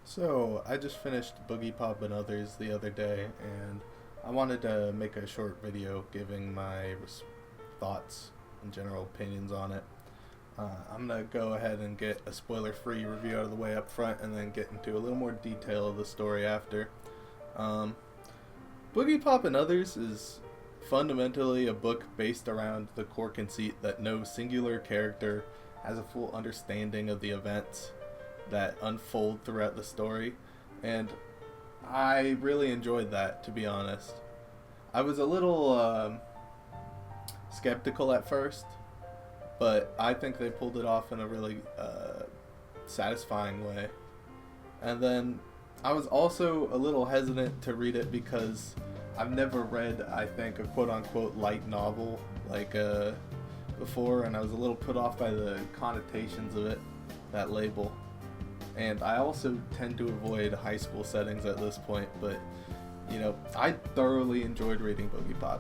So, I just finished Boogiepop and Others the other day, and I wanted to make a short video giving my thoughts and general opinions on it. I'm going to go ahead and get a spoiler-free review out of the way up front and then get into a little more detail of the story after. Um, Boogiepop and Others is fundamentally a book based around the core conceit that no singular character has a full understanding of the events that unfold throughout the story, and I really enjoyed that, to be honest. I was a little skeptical at first, but I think they pulled it off in a really satisfying way. And then I was also a little hesitant to read it because I've never read, I think, a quote-unquote light novel like before, and I was a little put off by the connotations of it, that label. And I also tend to avoid high school settings at this point, but, I thoroughly enjoyed reading Boogiepop.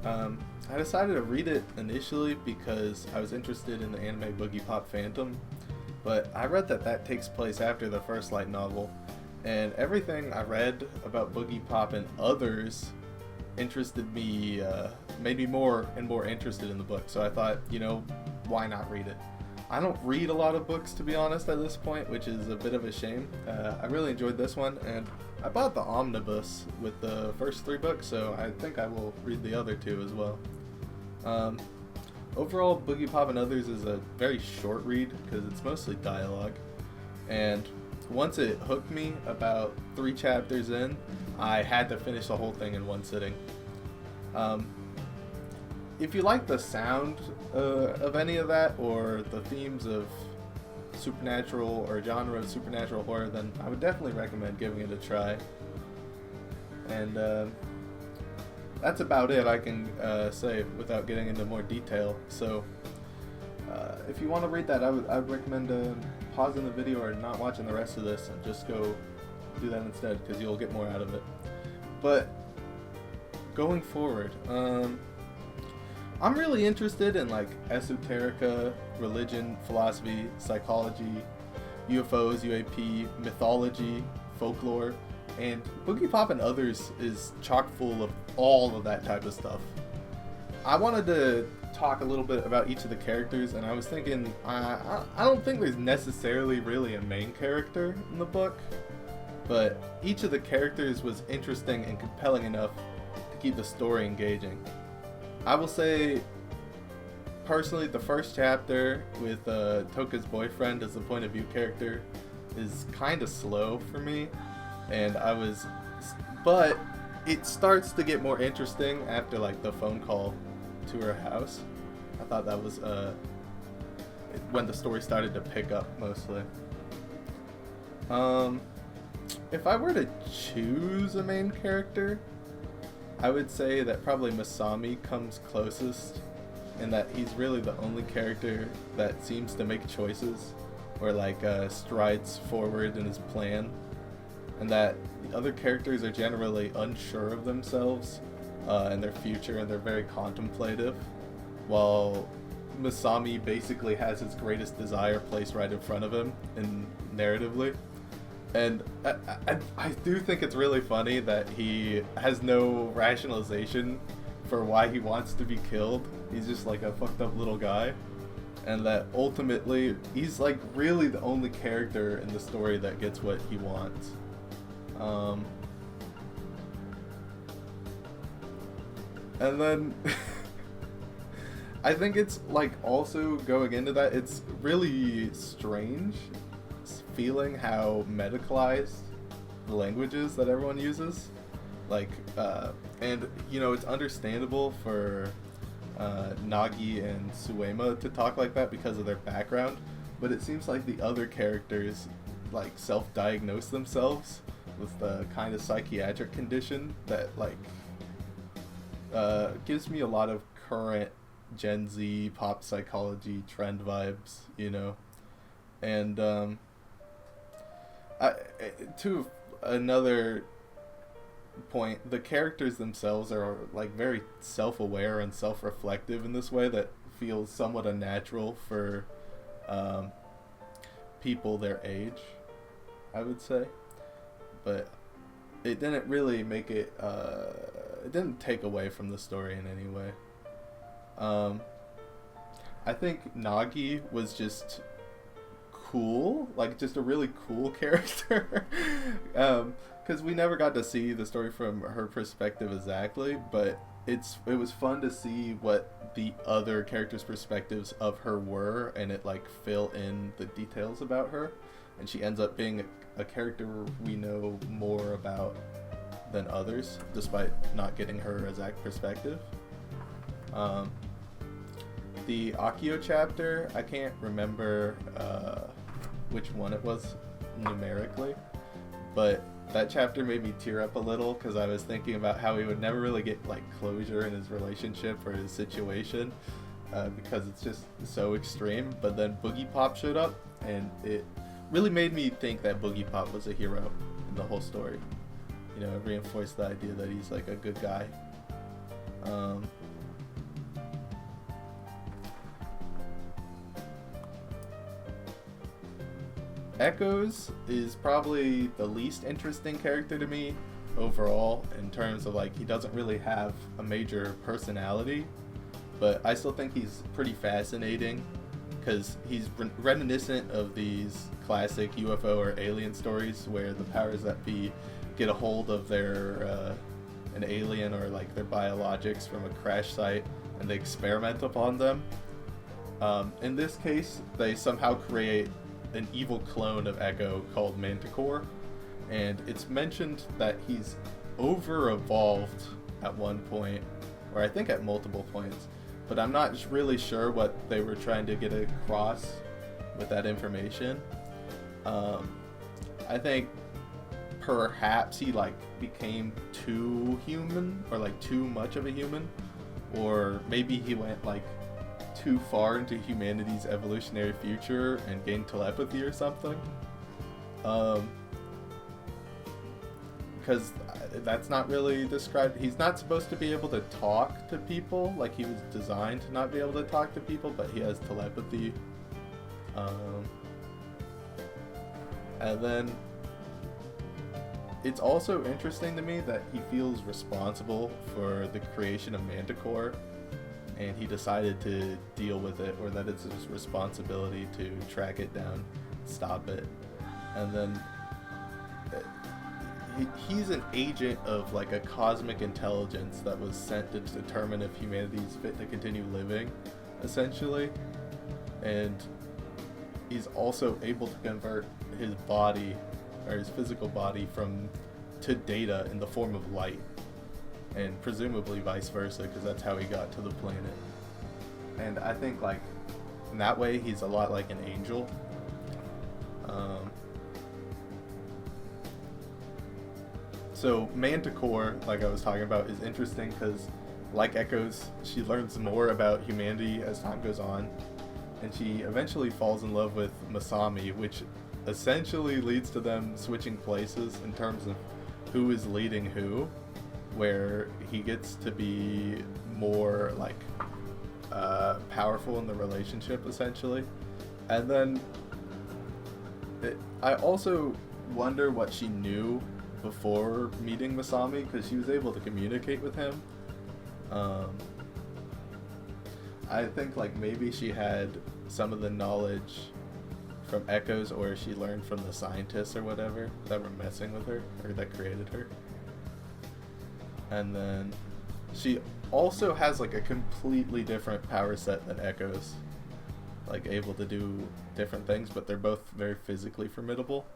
I decided to read it initially because I was interested in the anime Boogiepop Phantom, but I read that takes place after the first light novel, and everything I read about Boogiepop and Others interested me, made me more and more interested in the book, so I thought, why not read it? I don't read a lot of books, to be honest, at this point, which is a bit of a shame. I really enjoyed this one, and I bought the omnibus with the first 3 books, so I think I will read the other 2 as well. Overall, Boogiepop and Others is a very short read, because it's mostly dialogue, and once it hooked me about 3 chapters in, I had to finish the whole thing in one sitting. If you like the sound of any of that, or the themes of supernatural or genre of supernatural horror, then I would definitely recommend giving it a try. And that's about it I can say without getting into more detail. So if you want to read that, I would recommend pausing the video or not watching the rest of this and just go do that instead, because you'll get more out of it. But going forward, I'm really interested in esoterica, religion, philosophy, psychology, UFOs, UAP, mythology, folklore, and Boogiepop and Others is chock full of all of that type of stuff. I wanted to talk a little bit about each of the characters, and I was thinking, I don't think there's necessarily really a main character in the book, but each of the characters was interesting and compelling enough to keep the story engaging. I will say, personally, the first chapter with Toka's boyfriend as the point of view character is kind of slow for me, and but it starts to get more interesting after the phone call to her house. I thought that was when the story started to pick up mostly. If I were to choose a main character, I would say that probably Masami comes closest, in that he's really the only character that seems to make choices or strides forward in his plan, and that the other characters are generally unsure of themselves and their future, and they're very contemplative, while Masami basically has his greatest desire placed right in front of him narratively. And I do think it's really funny that he has no rationalization for why he wants to be killed. He's just a fucked up little guy. And that ultimately, he's really the only character in the story that gets what he wants. And then, I think it's also going into that, it's really strange feeling how medicalized the language is that everyone uses, and it's understandable for Nagi and Suema to talk like that because of their background, but it seems like the other characters self-diagnose themselves with the kind of psychiatric condition that gives me a lot of current Gen Z pop psychology trend vibes, and to another point, the characters themselves are very self-aware and self-reflective in this way that feels somewhat unnatural for people their age, I would say. but it didn't really make it. It didn't take away from the story in any way. I think Nagi was just cool, like just a really cool character. Because we never got to see the story from her perspective exactly, but it was fun to see what the other characters' perspectives of her were, and it like fill in the details about her, and she ends up being a character we know more about than others, despite not getting her exact perspective. The Akio chapter, I can't remember which one it was numerically, but that chapter made me tear up a little because I was thinking about how he would never really get like closure in his relationship or his situation because it's just so extreme. But then Boogiepop showed up, and it really made me think that Boogiepop was a hero in the whole story. You know, it reinforced the idea that he's like a good guy. Echoes is probably the least interesting character to me overall, in terms of like he doesn't really have a major personality, but I still think he's pretty fascinating because he's reminiscent of these classic UFO or alien stories where the powers that be get a hold of their an alien or like their biologics from a crash site and they experiment upon them. In this case, they somehow create an evil clone of Echo called Manticore, and it's mentioned that he's over-evolved at one point, or I think at multiple points, but I'm not really sure what they were trying to get across with that information. I think perhaps he like became too human, or like too much of a human, or maybe he went like too far into humanity's evolutionary future and gained telepathy or something. Because that's not really described. He's not supposed to be able to talk to people, like he was designed to not be able to talk to people, but he has telepathy. And then it's also interesting to me that he feels responsible for the creation of Manticore, and he decided to deal with it, or that it's his responsibility to track it down, stop it. And then he's an agent of like a cosmic intelligence that was sent to determine if humanity is fit to continue living, essentially. And he's also able to convert his body, or his physical body, to data in the form of light, and presumably vice versa, because that's how he got to the planet. And I think like in that way he's a lot like an angel. So Manticore, like I was talking about, is interesting because, like Echoes, she learns more about humanity as time goes on, and she eventually falls in love with Masami, which essentially leads to them switching places in terms of who is leading who, where he gets to be more like powerful in the relationship, essentially. And then I also wonder what she knew before meeting Masami, because she was able to communicate with him. I think like maybe she had some of the knowledge from Echoes, or she learned from the scientists or whatever that were messing with her, or that created her. And then she also has like a completely different power set than Echoes, like able to do different things, but they're both very physically formidable.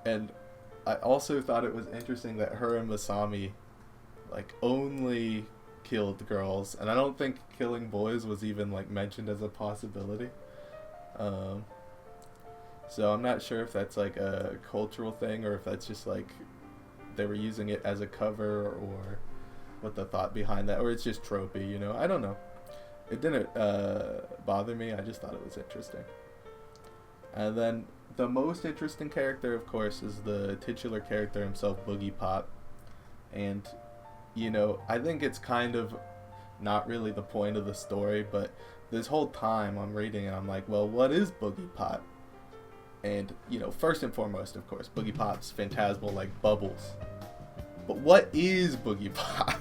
And I also thought it was interesting that her and Masami like only killed girls, and I don't think killing boys was even like mentioned as a possibility. So I'm not sure if that's like a cultural thing, or if that's just like they were using it as a cover, or what the thought behind that, or it's just tropey, you know? I don't know. It didn't bother me, I just thought it was interesting. And then the most interesting character, of course, is the titular character himself, Boogiepop. And, you know, I think it's kind of not really the point of the story, but this whole time I'm reading it, I'm like, well, what is Boogiepop? And, first and foremost, of course, Boogiepop's phantasmal like bubbles. But what is Boogiepop?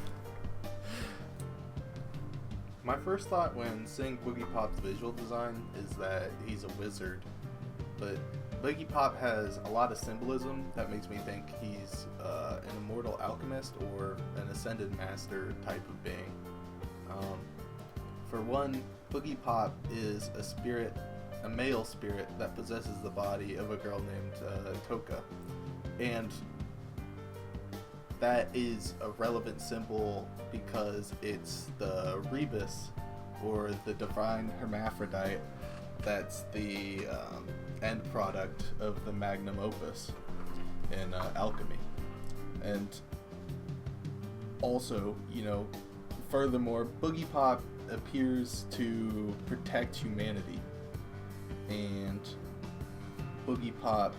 My first thought when seeing Boogiepop's visual design is that he's a wizard. But Boogiepop has a lot of symbolism that makes me think he's an immortal alchemist or an ascended master type of being. For one, Boogiepop is a male spirit that possesses the body of a girl named Toka. And that is a relevant symbol because it's the rebus, or the divine hermaphrodite, that's the end product of the magnum opus in alchemy. And also, furthermore, Boogiepop appears to protect humanity. And Boogiepop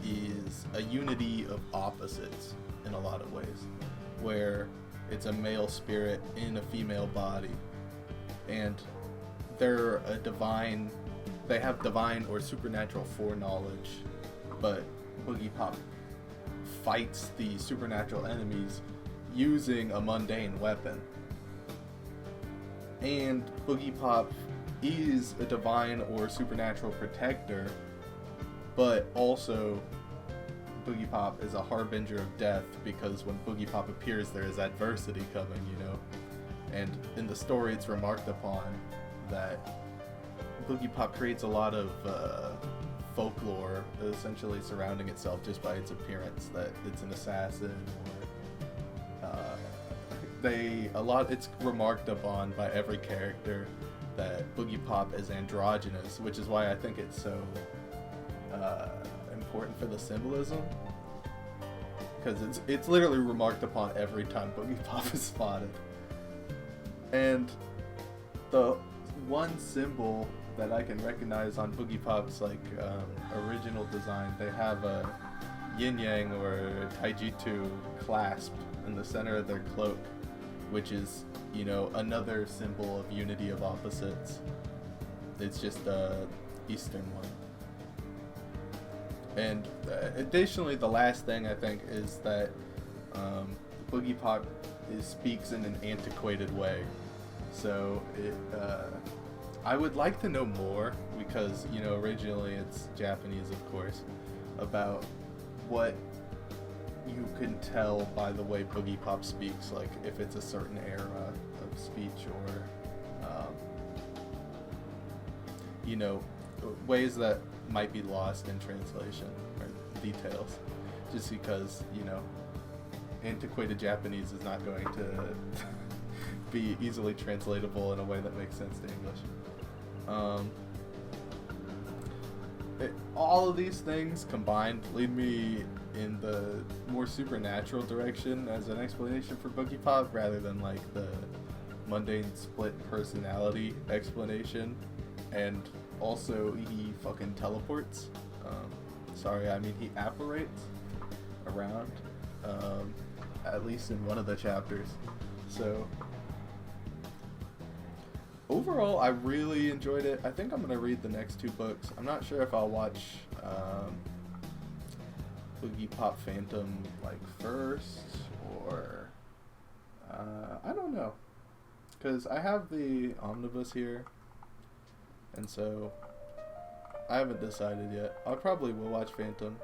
is a unity of opposites in a lot of ways, where it's a male spirit in a female body, and they have divine or supernatural foreknowledge, but Boogiepop fights the supernatural enemies using a mundane weapon. And Boogiepop is a divine or supernatural protector, but also Boogiepop is a harbinger of death, because when Boogiepop appears there is adversity coming, And in the story it's remarked upon that Boogiepop creates a lot of folklore essentially surrounding itself just by its appearance, that it's an assassin, or it's remarked upon by every character that Boogiepop is androgynous, which is why I think it's so important for the symbolism, because it's literally remarked upon every time Boogiepop is spotted. And the one symbol that I can recognize on Boogiepop's original design, they have a yin yang or taijutsu clasp in the center of their cloak, which is another symbol of unity of opposites. It's just the Eastern one. And additionally, the last thing I think is that Boogiepop speaks in an antiquated way. So I would like to know more, because originally it's Japanese, of course, about what you can tell by the way Boogiepop speaks, like if it's a certain era of speech, or ways that might be lost in translation, or details, just because antiquated Japanese is not going to be easily translatable in a way that makes sense to English. All of these things combined lead me in the more supernatural direction as an explanation for Boogiepop, rather than the mundane split personality explanation. And also, he fucking teleports. He apparates around, at least in one of the chapters. So overall, I really enjoyed it. I think I'm going to read the next two books. I'm not sure if I'll watch Boogiepop Phantom first, or I don't know, because I have the omnibus here, and so I haven't decided yet. I probably will watch Phantom,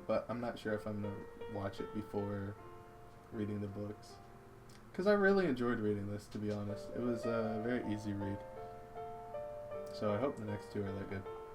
but I'm not sure if I'm going to watch it before reading the books, because I really enjoyed reading this, to be honest. It was a very easy read, so I hope the next two are that good.